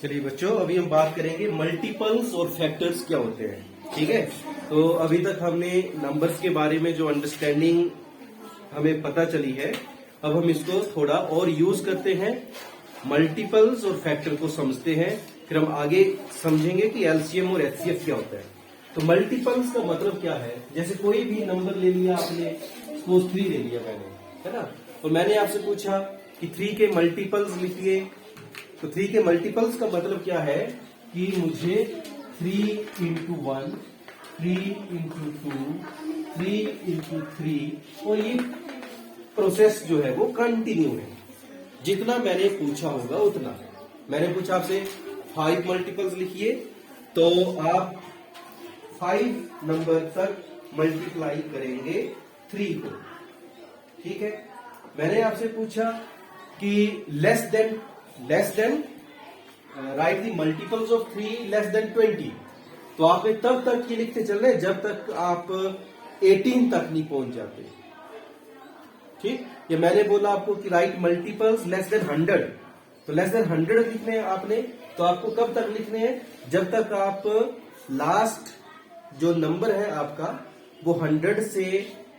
चलिए बच्चों, अभी हम बात करेंगे मल्टीपल्स और फैक्टर्स क्या होते हैं। ठीक है, तो अभी तक हमने नंबर्स के बारे में जो अंडरस्टैंडिंग हमें पता चली है, अब हम इसको थोड़ा और यूज करते हैं, मल्टीपल्स और फैक्टर को समझते हैं, फिर हम आगे समझेंगे कि एलसीएम और एचसीएफ क्या होता है। तो मल्टीपल्स का मतलब क्या है, जैसे कोई भी नंबर ले लिया आपने, सपोज 3 ले लिया मैंने, है ना, तो मैंने आपसे पूछा कि 3 के मल्टीपल्स लिखिए। तो 3 के मल्टीपल्स का मतलब क्या है कि मुझे 3 इंटू 1, 3 इंटू 2, 3 इंटू 3, और ये प्रोसेस जो है वो कंटिन्यू है। जितना मैंने पूछा होगा उतना। मैंने पूछा आपसे 5 मल्टीपल्स लिखिए, तो आप 5 नंबर तक मल्टीप्लाई करेंगे 3 को। ठीक है, मैंने आपसे पूछा कि less than right the multiples of 3 less than 20, तो आपने तब तक ये लिखते चल रहे जब तक आप 18 तक नहीं पहुंच जाते। ठीक, ये मैंने बोला आपको कि राइट मल्टीपल्स लेस देन 100, तो लेस देन 100 लिखने हैं आपने, तो आपको कब तक लिखने हैं, जब तक आप लास्ट जो नंबर है आपका वो 100 से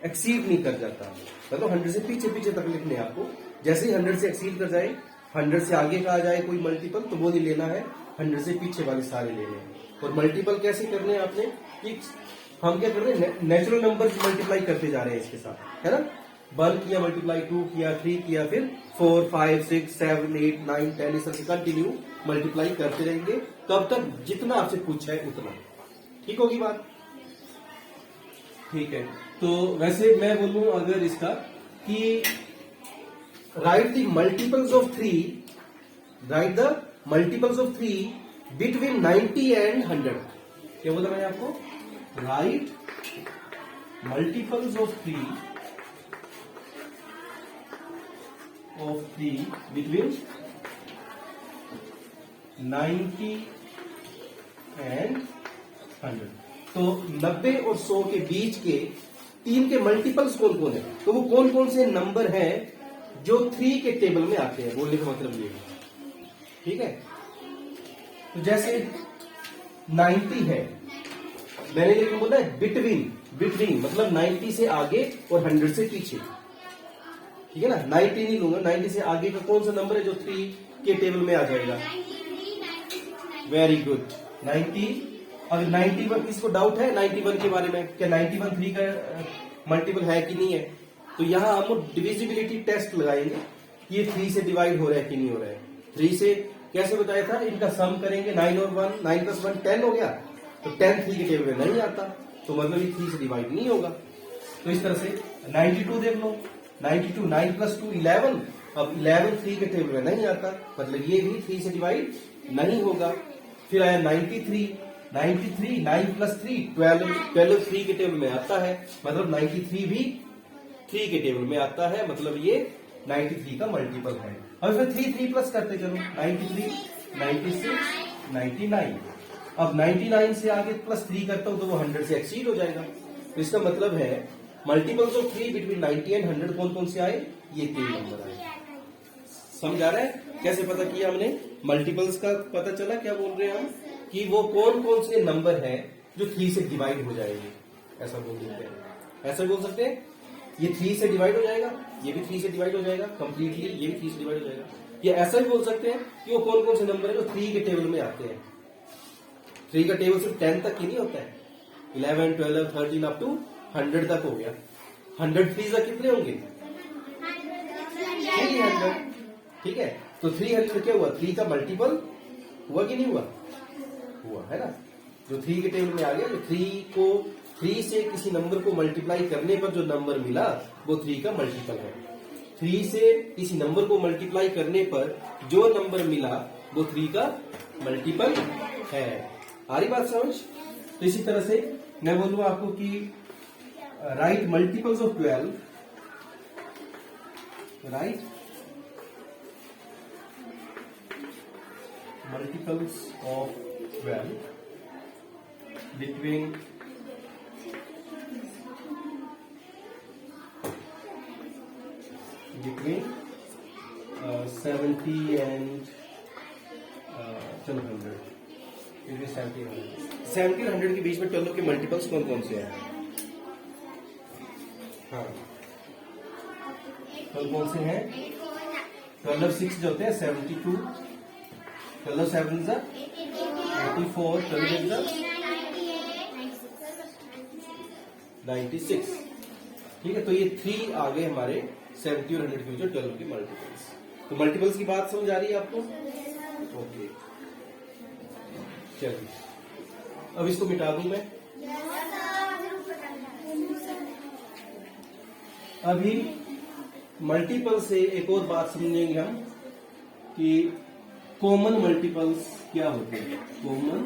एक्सीड नहीं कर जाता, मतलब 100 से पीछे पीछे तक लिखने हैं आपको। जैसे ही 100 से एक्सीड कर जाए, 100 से आगे का आ जाए कोई मल्टीपल, तो वो नहीं लेना है, 100 से पीछे वाले सारे लेने हैं। और मल्टीपल कैसे करने हैं आपने, कि हम क्या कर रहे हैं, नेचुरल नंबर मल्टीप्लाई करते जा रहे हैं इसके साथ, है ना। 1 किया मल्टीप्लाई, 2 किया, 3 किया, फिर 4, 5, 6, 7, 8, 9, 10 इस तरह से कंटिन्यू मल्टीप्लाई करते रहेंगे, तब तक जितना आपसे पूछा है उतना। ठीक होगी बात। ठीक है, तो वैसे मैं बोलूं अगर इसका कि right the multiples of 3, right the multiples of 3 between 90 and 100। क्या बोला मैंने आपको, right multiples of 3 between 90 and 100। तो 90 और 100 के बीच के 3 के मल्टीपल्स कौन कौन है, तो वो कौन कौन से नंबर हैं जो 3 के टेबल में आते हैं, बोलने का मतलब ये है। ठीक है, तो जैसे 90 है, मैंने लेकिन बोला है बिटवीन मतलब 90 से आगे और 100 से पीछे। ठीक है ना, 90 नहीं लूंगा, 90 से आगे का कौन सा नंबर है जो 3 के टेबल में आ जाएगा। Very good, 90। अगर 91, किसको डाउट है 91 के बारे में, क्या 91 3 का मल्टीपल है कि नहीं है, तो यहां हम डिविजिबिलिटी टेस्ट लगाएंगे, ये 3 से डिवाइड हो रहा है कि नहीं हो रहा है। 3 से कैसे बताया था, इनका सम करेंगे, 9 और 1, 9 प्लस 1 10 हो गया, तो 10 3 के टेबल में नहीं आता, तो मतलब ये 3 से डिवाइड नहीं होगा। तो इस तरह से 92 देख लो, 92 9 प्लस 2 11, अब 11 3 के टेबल में नहीं आता, मतलब ये भी 3 से डिवाइड नहीं होगा। फिर आया 93 9 प्लस 3 12 3 के टेबल में आता है, मतलब 93 भी 3 के टेबल में आता है, मतलब ये 93 का मल्टीपल है। अब फिर 3 प्लस करते चलो, 93 96 99। अब 99 से आगे प्लस 3 करता हूं तो वो 100 से एक्सीड हो जाएगा। तो इसका मतलब है मल्टीपल्स ऑफ 3 बिटवीन 90 एंड 100 कौन कौन से आए, ये 3 नंबर आए। समझ आ रहा है कैसे पता किया हमने, मल्टीपल्स का पता चला, क्या बोल रहे हैं हम, कि वो कौन कौन से नंबर हैं जो 3 से डिवाइड हो जाएंगे, ऐसा बोल सकते हैं। ऐसा बोल सकते हैं, ये 3 से डिवाइड हो जाएगा, ये भी 3 से डिवाइड हो जाएगा कंप्लीटली, ये भी 3 से डिवाइड हो जाएगा। ये ऐसा भी बोल सकते हैं कि वो कौन कौन से नंबर है जो 3 के टेबल में आते हैं। 3 का टेबल सिर्फ 10 तक ही नहीं होता है, 11 12 13 अप टू 100 तक हो गया। 100 3 तक कितने होंगे, 300। ठीक है, तो 300 क्या हुआ, 3 का मल्टीपल हुआ कि नहीं हुआ, हुआ है ना। जो 3 के टेबल में आ गया, जो 3 से किसी नंबर को मल्टीप्लाई करने पर जो नंबर मिला वो 3 का मल्टीपल है। 3 से किसी नंबर को मल्टीप्लाई करने पर जो नंबर मिला वो 3 का मल्टीपल है। आ रही बात समझ। तो इसी तरह से मैं बोलूंगा आपको कि right multiples of 12, right multiples of 12 between 70 and 1700, 1700 के बीच में 12 के मल्टीपल्स कौन कौन से हैं? हाँ, कौन से हैं? 12 6 जो होते हैं 72, 12 7 84, 12 96। ठीक है, तो ये 3 आ गए हमारे 70 और 100 के बीच 12 के मल्टीपल्स। तो मल्टीपल्स की बात समझ आ रही है आपको? ओके, चलिए अब इसको मिटा दूं मैं। अभी मल्टीपल से एक और बात समझेंगे हम कि कॉमन मल्टीपल्स क्या होते हैं। कॉमन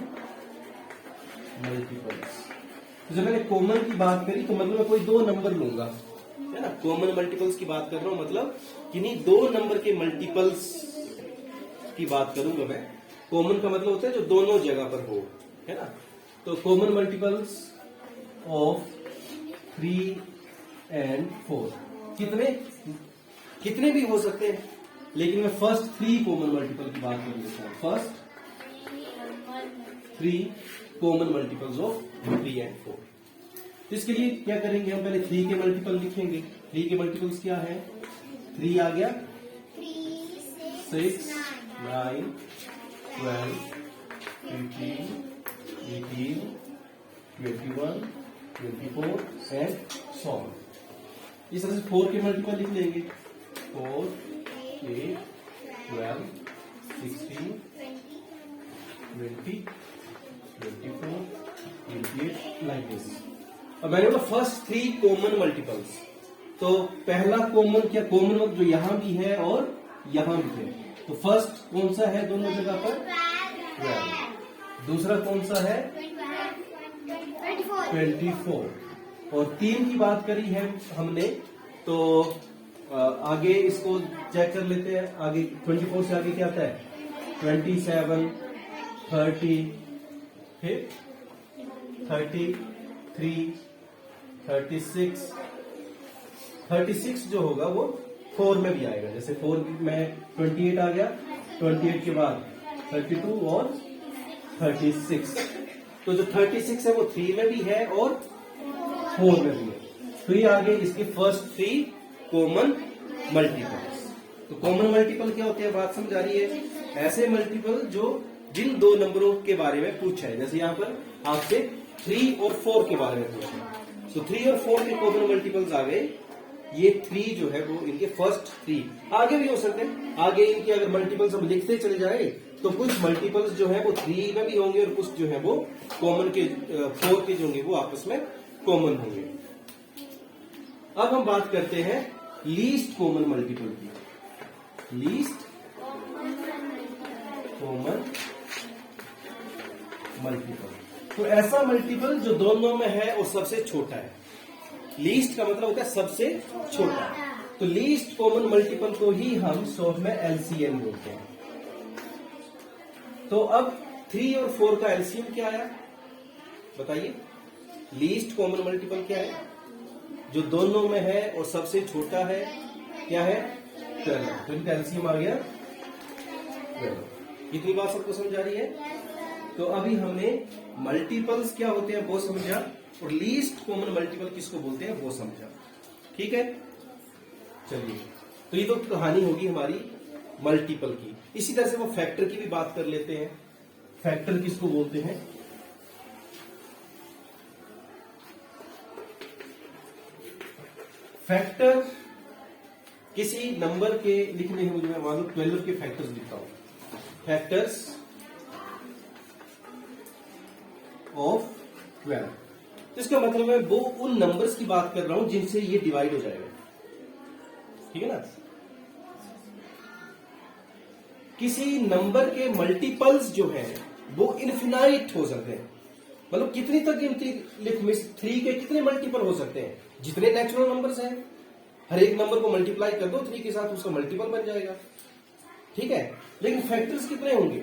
मल्टीपल्स, तो जब मैंने कॉमन की बात करी तो मतलब मैं कोई दो नंबर लूंगा, है ना। कॉमन मल्टीपल्स की बात कर रहा हूं, मतलब किन्हीं दो नंबर के मल्टीपल्स की बात करूंगा मैं। कॉमन का मतलब होता है जो दोनों जगह पर हो, है ना। तो कॉमन मल्टीपल्स ऑफ 3 and 4 कितने भी हो सकते हैं, लेकिन मैं फर्स्ट 3 कॉमन मल्टीपल की बात कर लेता हूं। First 3 common multiples of 3 and 4। इसके लिए क्या करेंगे, हम पहले 3 के मल्टीपल लिखेंगे। 3 के मल्टीपल्स क्या है? 3 आ गया, 6 9 12 15 18 21 24 एंड सो ऑन। इस तरह से 4 के मल्टीपल लिख लेंगे। 4 8 12 16 20 24 28 लाइक दिस। अब मैंने बोला फर्स्ट 3 कॉमन मल्टीपल्स। तो पहला कॉमन क्या, कॉमन जो यहां भी है और यहां भी है। तो फर्स्ट कौन सा है दोनों जगह पर? 12। दूसरा कौन सा है? 24। और 3 की बात करी है हमने, तो आगे इसको चेक कर लेते हैं। आगे 24 से आगे क्या आता है? 27 30 फिर 33 36 जो होगा वो 4 में भी आएगा। जैसे 4 में 28 आ गया, 28 के बाद 32 और 36। तो जो 36 है वो 3 में भी है और 4 में भी है। तो ये आ गए इसके फर्स्ट 3 कॉमन मल्टीपल्स। तो कॉमन मल्टीपल क्या होते हैं, बात समझ आ रही है? ऐसे मल्टीपल जो जिन दो नंबरों के बारे में पूछा है। जैसे यहाँ पर आपसे 3 और 4 के बारे में पूछा है, तो 3 और 4 के कॉमन मल्टीपल्स आ गए। ये 3 जो है वो इनके फर्स्ट 3, आगे भी हो सकते हैं। आगे इनके अगर मल्टीपल्स हम लिखते चले जाए तो कुछ मल्टीपल्स जो है वो 3 में भी होंगे और कुछ जो है वो कॉमन के 4 के जो होंगे वो आपस में कॉमन होंगे। अब हम बात करते हैं लीस्ट कॉमन मल्टीपल की। लीस्ट कॉमन मल्टीपल, तो ऐसा मल्टीपल जो दोनों में है और सबसे छोटा है। लीस्ट का मतलब होता है सबसे छोटा। तो लीस्ट कॉमन मल्टीपल को ही हम शॉर्ट में एलसीएम बोलते हैं। तो अब 3 और 4 का एलसीएम क्या आया बताइए? लीस्ट कॉमन मल्टीपल क्या है? जो दोनों में है और सबसे छोटा है, क्या है? 12। तो इनका एलसीएम आ गया 12। इतनी बात सबको समझ आ रही है? तो अभी हमने मल्टीपल्स क्या होते हैं वो समझा, और लीस्ट कॉमन मल्टीपल किसको बोलते हैं वो समझा। ठीक है, चलिए, तो ये तो कहानी होगी हमारी मल्टीपल की। इसी तरह से वो फैक्टर की भी बात कर लेते हैं। फैक्टर किसको बोलते हैं? फैक्टर किसी नंबर के लिखने हैं मुझे, मैं मान लो 12 के फैक्टर्स लिखता हूं। फैक्टर्स ऑफ 12, इसका मतलब है वो उन नंबर्स की बात कर रहा हूं जिनसे ये डिवाइड हो जाएगा। ठीक है ना। किसी नंबर के मल्टीपल्स जो है वो इनफिनाइट हो सकते हैं। मतलब कितनी तक गिनती लिख, 3 के कितने मल्टीपल हो सकते हैं? जितने नेचुरल नंबर्स हैं, हर एक नंबर को मल्टीप्लाई कर दो 3 के साथ, उसका मल्टीपल बन जाएगा। ठीक है, लेकिन फैक्टर्स कितने होंगे?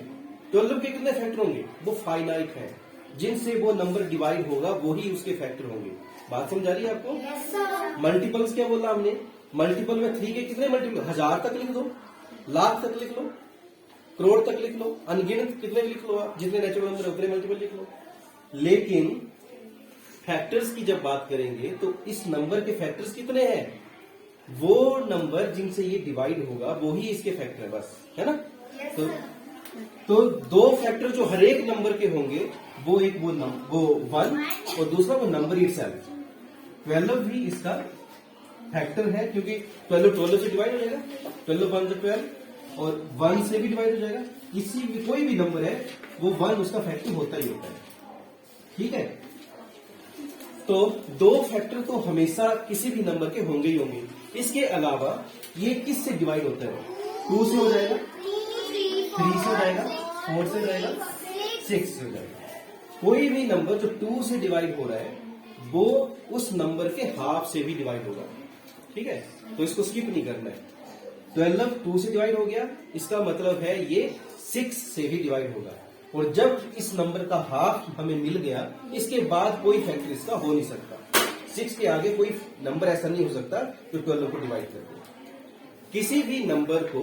12 के कितने फैक्टर होंगे? वो फाइनाइट है। जिनसे वो नंबर डिवाइड होगा वो ही उसके फैक्टर होंगे। बात समझ आ रही है आपको? मल्टीपल्स क्या बोला हमने? मल्टीपल में 3 के कितने मल्टीपल? 1000 तक लिख दो, लाख तक लिख लो, करोड़ तक लिख लो, अनगिनत कितने भी लिख लो, आप जितने नेचुरल नंबर उतने मल्टीपल लिख लो। लेकिन फैक्टर्स की जब बात करेंगे तो इस नंबर के फैक्टर्स कितने हैं, वो नंबर जिनसे ये डिवाइड होगा वो ही इसके फैक्टर है, बस, है ना। तो दो फैक्टर जो हर एक नंबर के होंगे वो एक वो 1 और दूसरा वो नंबर इटसेल्फ। 12 भी इसका फैक्टर है क्योंकि 12 से डिवाइड हो जाएगा, 12 1 12 और 1 से भी डिवाइड हो जाएगा। किसी भी कोई भी नंबर है वो 1 उसका फैक्टर होता ही होता है, ठीक है। तो दो फैक्टर तो हमेशा किसी भी नंबर के होंगे ही होंगे। इसके अलावा ये किस से डिवाइड होता है, 2 से हो जाएगा, 3 से हो जाएगा, 4 से हो जाएगा, 6 से हो जाएगा। कोई भी नंबर जो 2 से डिवाइड हो रहा है वो उस नंबर के हाफ से भी डिवाइड होगा, ठीक है। तो इसको स्किप नहीं करना है। 12 2 से डिवाइड हो गया, इसका मतलब है ये 6 से भी डिवाइड होगा। और जब इस नंबर का हाफ हमें मिल गया, इसके बाद कोई फैक्टर इसका हो नहीं सकता। 6 के आगे कोई नंबर ऐसा नहीं हो सकता जो 12 को डिवाइड कर दे। किसी भी नंबर को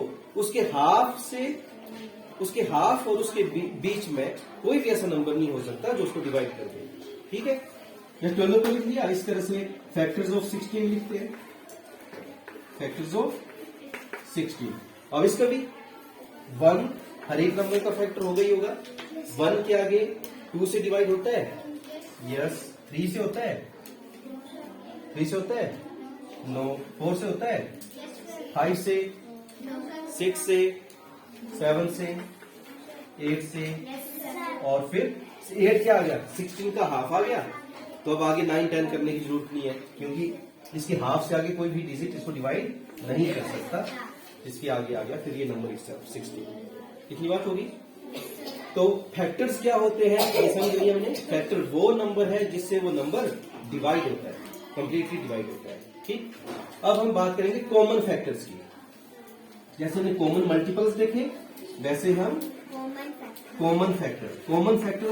उसके हाफ और उसके बीच में कोई भी ऐसा नंबर नहीं हो सकता जो उसको डिवाइड कर दे, ठीक है। ये 12 को लिख लिया, इस तरह से फैक्टर्स ऑफ 16 लिखते हैं, फैक्टर्स ऑफ 16। अब इसका भी 1 हर एक नंबर का फैक्टर होगा ही होगा। 1 के आगे 2 से डिवाइड होता है, यस। 3 से होता है, 3 से होता है, नो। 4 से होता है, 5 से, 6 से, 7 से, 8 से, और फिर 8 क्या आ गया, 16 का हाफ आ गया। तो अब आगे 9 10 करने की जरूरत नहीं है क्योंकि इसके हाफ से आगे कोई भी डिजिट इसको डिवाइड नहीं कर सकता। इसके आगे आ गया फिर ये नंबर 16। इतनी बात होगी। तो फैक्टर्स क्या होते हैं ये समझ लिया हमने। फैक्टर वो नंबर है जिससे वो नंबर डिवाइड होता है, कंप्लीटली डिवाइड होता है, ठीक। अब हम बात करेंगे कॉमन फैक्टर्स की। जैसे हमने कॉमन मल्टीपल्स देखे वैसे हम कॉमन फैक्टर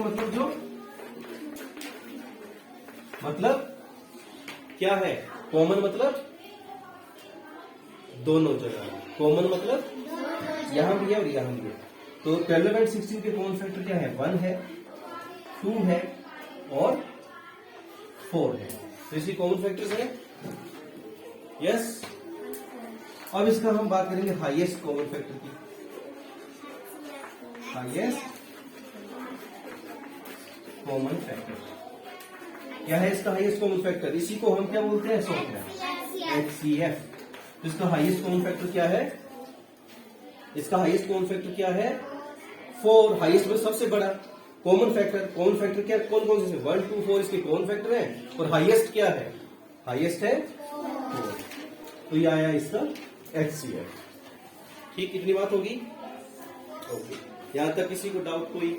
मतलब क्या है, कॉमन मतलब दोनों जगह, कॉमन मतलब यहां भी है और यहां भी है। तो 12 और 16 के कॉमन फैक्टर क्या है, 1 है, 2 है और 4 है। तो इसकी कॉमन फैक्टर्स है, यस। अब इसका हम बात करेंगे हाईएस्ट कॉमन फैक्टर की। हाईएस्ट कॉमन फैक्टर क्या है, इसका हाईएस्ट कॉमन फैक्टर, इसी को हम क्या बोलते हैं, HCF। तो इसका हाईएस्ट कॉमन फैक्टर क्या है, इसका हाईएस्ट कॉमन फैक्टर क्या है, 4। हाईएस्ट में सबसे बड़ा कॉमन फैक्टर क्या, कौन कौन से 1 2 4 इसके कॉमन फैक्टर हैं और हाईएस्ट क्या है, हाईएस्ट है 4। तो ये आया इसका HCF, ठीक। इतनी बात होगी, ओके। यहां तक किसी को डाउट कोई?